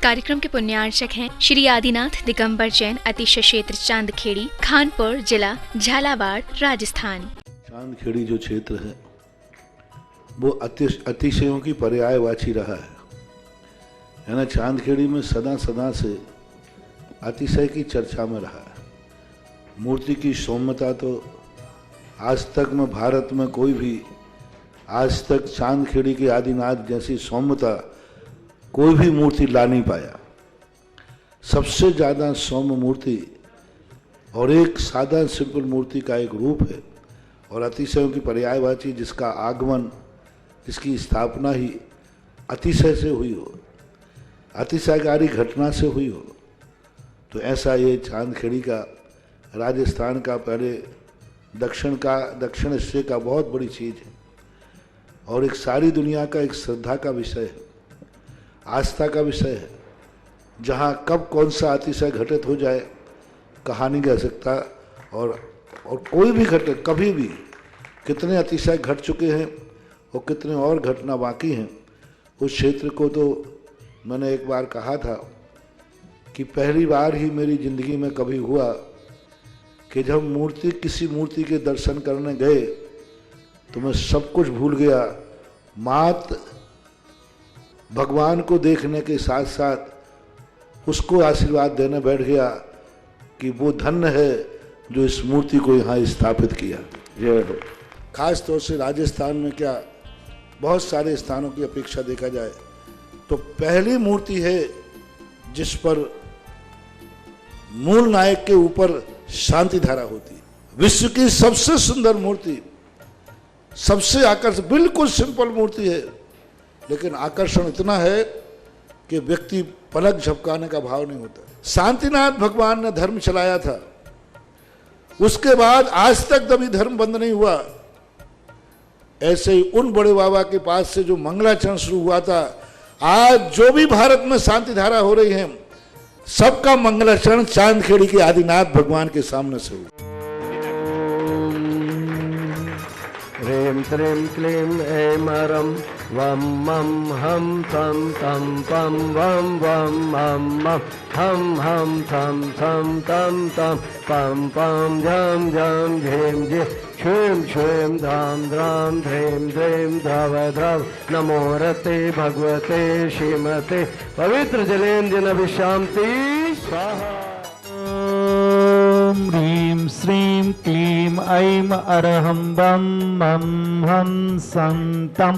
कार्यक्रम के पुण्यार्चक हैं श्री आदिनाथ दिगंबर जैन अतिशय क्षेत्र चांदखेड़ी, खानपुर जिला, झालावाड़, राजस्थान। चांदखेड़ी जो क्षेत्र है वो अतिशयों की पर्यायवाची रहा है ना। चांदखेड़ी में सदा सदा से अतिशय की चर्चा में रहा है। मूर्ति की सौम्यता तो आज तक में भारत में कोई भी आज तक चांदखेड़ी के आदिनाथ जैसी सौम्यता कोई भी मूर्ति ला नहीं पाया। सबसे ज़्यादा सौम्य मूर्ति और एक सादा सिंपल मूर्ति का एक रूप है और अतिशयों की पर्यायवाची जिसका आगमन, जिसकी स्थापना ही अतिशय से हुई हो, अतिशयकारी घटना से हुई हो, तो ऐसा ये चांदखेड़ी का राजस्थान का पहले दक्षिण हिस्से का बहुत बड़ी चीज़ है और एक सारी दुनिया का एक श्रद्धा का विषय है, आस्था का विषय है। जहाँ कब कौन सा अतिशय घटित हो जाए कहा नहीं जा सकता और कोई भी घटे कभी भी कितने अतिशय घट चुके हैं और कितने और घटना बाकी हैं। उस क्षेत्र को तो मैंने एक बार कहा था कि पहली बार ही मेरी ज़िंदगी में कभी हुआ कि जब किसी मूर्ति के दर्शन करने गए तो मैं सब कुछ भूल गया। मात भगवान को देखने के साथ साथ उसको आशीर्वाद देने बैठ गया कि वो धन्य है जो इस मूर्ति को यहाँ स्थापित किया। खास तौर से राजस्थान में क्या बहुत सारे स्थानों की अपेक्षा देखा जाए तो पहली मूर्ति है जिस पर मूल नायक के ऊपर शांति धारा होती है। विश्व की सबसे सुंदर मूर्ति, सबसे आकर्षक, बिल्कुल सिंपल मूर्ति है लेकिन आकर्षण इतना है कि व्यक्ति पलक झपकाने का भाव नहीं होता। शांतिनाथ भगवान ने धर्म चलाया था, उसके बाद आज तक कभी धर्म बंद नहीं हुआ। ऐसे ही उन बड़े बाबा के पास से जो मंगलाचरण शुरू हुआ था, आज जो भी भारत में शांति धारा हो रही है सबका मंगलाचरण चांदखेड़ी के आदिनाथ भगवान के सामने से हुआ। ह्रीं त्रीं क्लीं ऐं रं वं मं हं तं तं पं वं वं मं मं हं हं थं थं तं तं पं पं झं झं झीं झीं क्षीं क्षीं धां द्रां ध्रीं द्रीं द्रव द्रव नमो रते भगवते श्रीमते पवित्र जलेन्द्र विशांति स्वाहा। ह्रीं श्रीं क्लीं ऐं अरहं बं मं हं सं तं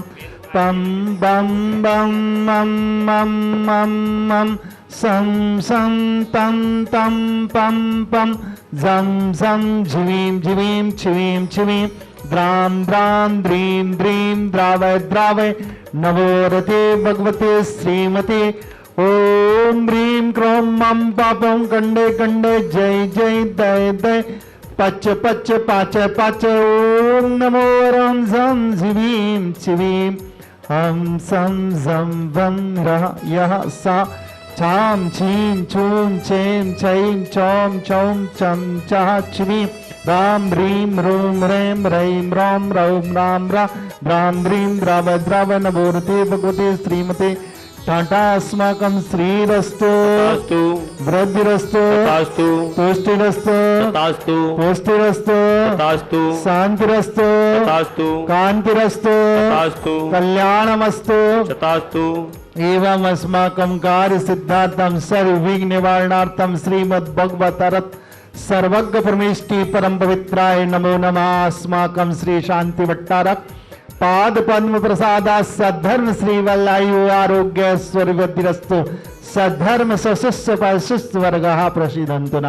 पं बं बं मं मं मं मं सं सं तं तं पं पं झं झं झिवीं झिवीं छिवीं छिवीं द्रां द्रां द्रीं द्रीं द्रावय द्रावय नमो रते भगवते श्रीमते ओम ह्रीं क्रों मं पापं कंडे कंडे जय जय दय दय पच पच पाच पाच ओम नमो रं झं झिवीं छिवीं हम सं झं वं रः यः सा छां छीं छूं छें छैं छौं छौं चं चः छिवीं रां ह्रीं ह्रूं ह्रैं ह्रैं रौं रौं रां रा द्रां द्रीं द्राव द्राव नमो रते भगवते श्रीमते टाटा अस्माकं श्रीरस्तु वृद्धिरस्तु पुष्टिरस्तु पुष्टिरस्तु शांतिरस्तु कांतिरस्तु कल्याणमस्तु एवं अस्माकं कार्य सिद्धार्थं सर्वविघ्न निवारणार्थं श्रीमद्भगवतरत् सर्वज्ञ परमेष्टि परम पवित्राय नमो नमः। अस्माकं श्री शांति भट्टारक पाद पद्म प्रसादा सद्धर्म श्री वल्लायु आरोग्य ऐश्वर्यवृद्धिरस्तु सद्धर्म सशिष्य परिशिष्ट वर्गः प्रसीदन्तु न।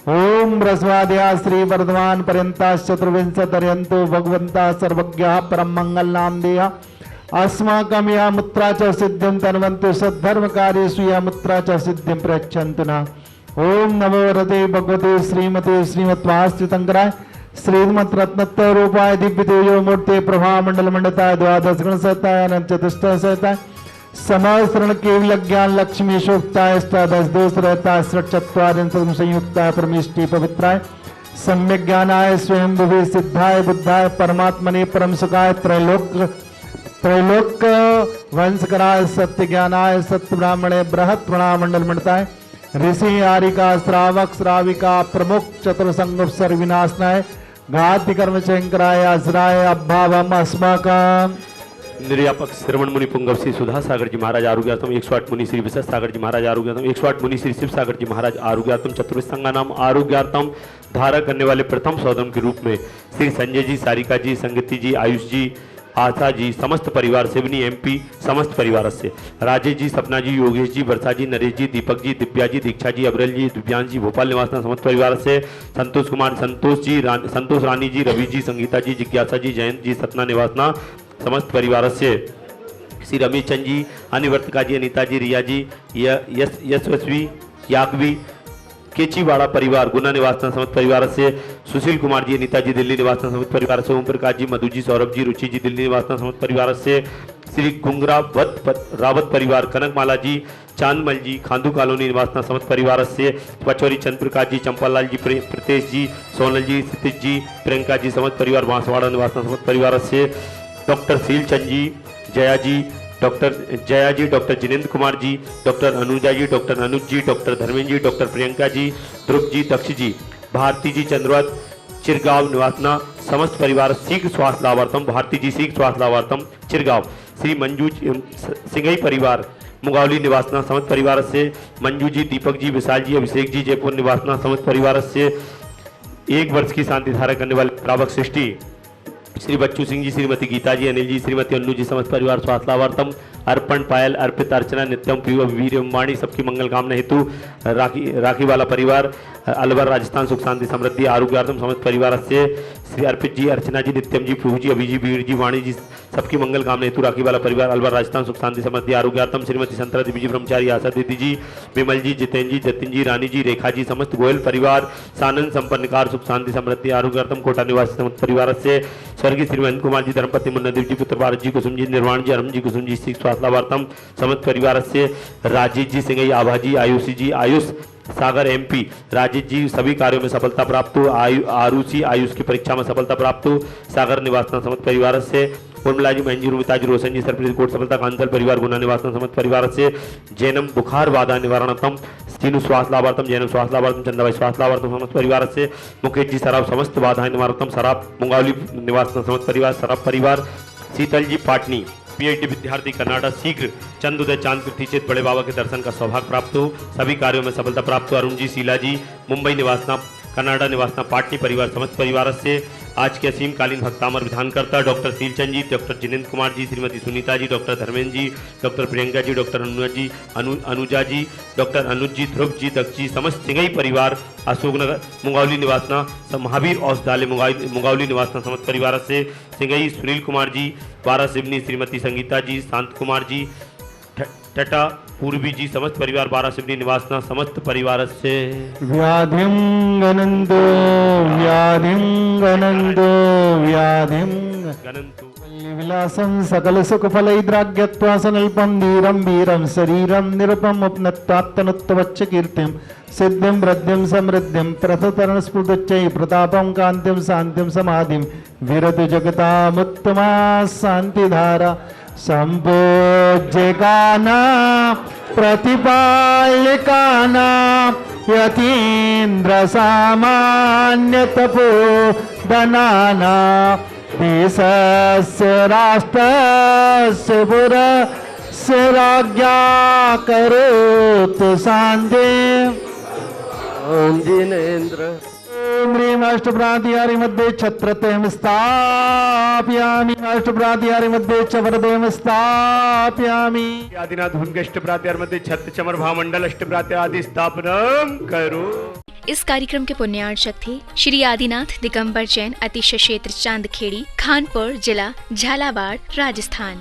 ओम रस्वादया श्री वर्धमान पर्यंता चतुर्विंशतिर्यन्तु भगवन्तः सर्वज्ञः परम मंगल नामधेयः अस्माकं या मुद्रा च सिद्धिं तन्वन्तु सद्धर्म कार्येषु या मुद्रा च सिद्धिं प्रयच्छन्तु न। ओम नमो रते भगवते श्रीमते श्रीमद्वास्तितंकराय श्रीमत् रत्नत्र रूपाय दिव्य तेजो मूर्ति प्रभा मंडल मंडताय द्वादश गण सहिताय अनंत चतुष्ट सहिताय समाश्रण केवल ज्ञान लक्ष्मी शोक्ताय अष्टादश दोष रहताय षट्चत्वारिंशत् संयुक्ताय परमेष्टि पवित्राय सम्यक ज्ञानाय स्वयं भुवे सिद्धाय बुद्धाय परमात्मने परम सुखाय त्रैलोक त्रैलोक्य वंशकराय सत्य ज्ञानाय सत्य ब्राह्मणे बृहत प्रणाम मंडल मंडताय ऋषि आरिका श्रावक श्राविका प्रमुख चतुर्संग विनाशनाय घाति कर्म शंकराय आश्राय अभावम अस्माकम। निर्यापक श्रवण मुनि पुंगव श्री सुधा सागर जी महाराज आरोग्यातम 108 मुनि श्री विशेष सागर जी महाराज आरोग्यातम 108 मुनि श्री शिव सागर जी महाराज आरोग्यातम चतुर्संगा नाम आरोग्यार्थम धारा करने वाले प्रथम सौदम के रूप में श्री संजय जी सारिका जी संगति जी आयुष जी आशा जी समस्त परिवार सेवनी एमपी समस्त परिवार से राजेश जी सपना जी योगेश जी वर्षा जी नरेश जी दीपक जी दिव्या जी दीक्षा जी अब्रल जी दिव्यांश जी भोपाल निवासना समस्त परिवार से संतोष कुमार संतोष रानी जी रवि जी संगीता जी जिज्ञासा जी जयंत जी सतना निवासना समस्त परिवार से श्री रमेश चंद जी अनिवर्तिका जी अनिता जी रिया जी यशस्वी याकवी केचीवाड़ा परिवार गुना निवासना समस्त परिवार से सुशील कुमार जी अनिता जी दिल्ली निवासना समस्त परिवार से ओम प्रकाश जी मधु जी सौरभ जी रुचि जी दिल्ली निवासना समस्त परिवार से श्री गुंगरा रावत परिवार कनकमाला जी चांदमल जी खांदू कॉलोनी निवासना समस्त परिवार से पचौरी चंद्र प्रकाश जी चंपालाल जी प्रतेश जी सोनल जी सतीश जी प्रियंका जी समस्त परिवार बांसवाड़ा निवासना समस्त परिवार से डॉक्टर सीलचंद जी जया जी डॉक्टर जिनेंद्र कुमार जी डॉक्टर अनुजा जी डॉक्टर अनुज जी डॉक्टर धर्मेंद्र जी डॉक्टर प्रियंका जी ध्रुव जी दक्ष जी भारती जी चंद्रवत चिरगांव निवासना समस्त परिवार सीख स्वास्थ्य लाभार्थम भारती जी सीख स्वास्थ्य लाभार्थम चिरगांव श्री मंजू सिंघई परिवार मुगावली निवासना समस्त परिवार से मंजू जी दीपक जी विशाल जी अभिषेक जी जयपुर निवासना समस्त परिवार से 1 वर्ष की शांति धारा करने वाले प्रावक सृष्टि श्री बच्चू सिंह जी श्रीमती गीता जी अनिल जी श्रीमती अन्नू जी समस्त परिवार स्वास्थ्य लाभार्थम अर्पण पायल अर्पित अर्चना नित्यम प्रिय वीर वाणी सबकी मंगल कामना हेतु राखी वाला परिवार अलवर राजस्थान सुख शांति समृद्धि आरोग्यार्थम समस्त परिवार से श्री अर्पित जी अर्चना जी नित्यम जी प्रभु जी अभी जी वीर जी वाणी जी सबकी मंगल कामना हेतु राखी वाला परिवार अलवर राजस्थान सुख शांति समृद्धि आरोग्यार्थम श्रीमती संतरा देवी जी ब्रह्मचारी आशा दीदी जी विमल जी जितेंद्र जी जतिन जी रानी जी रेखा जी समस्त गोयल परिवार सानंद संपन्नकार सुख शांति समृद्धि आरोग्यार्थम कोटा निवासी समस्त परिवार से स्वर्गीय श्री महेंद्र कुमार जी धर्मपति मुन्नादेव जी पुत्र भारत जी कुसुम जी निर्वाण जी अरम जी कुसुम जी स्वास्थ्य लाभार्थम समस्त परिवार से राजेश जी सिंह आभा जी आयुषी जी आयुष सागर एमपी राजेश जी सभी कार्यों में सफलता प्राप्त हो आरुषि आयुष की परीक्षा में सफलता प्राप्त हो सागर निवासना समस्त परिवार से उर्मिला जी महेंद्र रुमिता जी रोशन जी सरप्रीत कोट सफलता कांचल परिवार गुना निवासना समस्त परिवार से जैनम बुखार बाधा निवारणतम तीनू स्वास्थ्य लाभार्थम जैनम स्वास्थ्य लाभार्थम चंदाबाई स्वास्थ्य लाभार्थम समस्त परिवार से मुकेश जी सराब समस्त बाधाएं निवारणतम सराब मुंगावली निवासना समस्त परिवार सराब परिवार शीतल जी पाटनी पीएचडी विद्यार्थी कर्नाटक शीघ्र चंदोदय चांद तीर्थ बड़े बाबा के दर्शन का सौभाग्य प्राप्त हो सभी कार्यों में सफलता प्राप्त हो अरुण जी शीला जी मुंबई निवासना कनाडा निवासना पाटनी परिवार समस्त परिवार से आज के असीम कालीन भक्तामर विधानकर्ता डॉक्टर सीलचंद जी doctor Jinendra Kumar ji Shrimati Sunita ji doctor Dharmendra ji doctor Priyanka ji doctor Anuja जी डॉक्टर अनुज जी ध्रुव जी दक्ष जी समस्त सिंघई परिवार अशोकनगर मुंगावली निवासना महावीर औषधालय मुंगावली निवासना समस्त परिवार से सिंघई सुनील कुमार जी बारा सिवनी श्रीमती संगीता जी शांत कुमार जी टटा पूर्वी जी समस्त परिवार बारा सिवनी निवासना समस्त परिवार से व्याधिं गनंतो विलासं सकल सुख फलैद्राग्यत्वासनल्पं धीरं वीरं शरीरं निरुपम उपनत्तात्तनुत्तवच्च कीर्तिं सिद्धिं वृद्धिं समृद्धिं प्रथतरण स्फुटच्चै प्रतापं कान्तिं शान्तिं समाधिं विरतु जगतामुत्तमा शान्तिधारा संपूज्यकाना प्रतिपालिकाना यतीन्द्र सामान्य तपो दनाना देशस्य राष्ट्रस्य पुरस्य राज्ञा करोतु शान्ति ओम जिनेन्द्र अष्टप्रातिहारी मध्ये छत्रतेम स्थापयामि अष्टप्रातिहारी मध्ये चवरदेम स्थापयामि आदिनाथ भूमिकेष्ट प्रात्यार मध्ये छत्र चमर भामंडल अष्टप्रात्य आदि स्थापनम करो। इस कार्यक्रम के पुण्यार्चक थे श्री आदिनाथ दिगंबर जैन अतिशय क्षेत्र चांदखेड़ी खानपुर जिला झालावाड़ राजस्थान।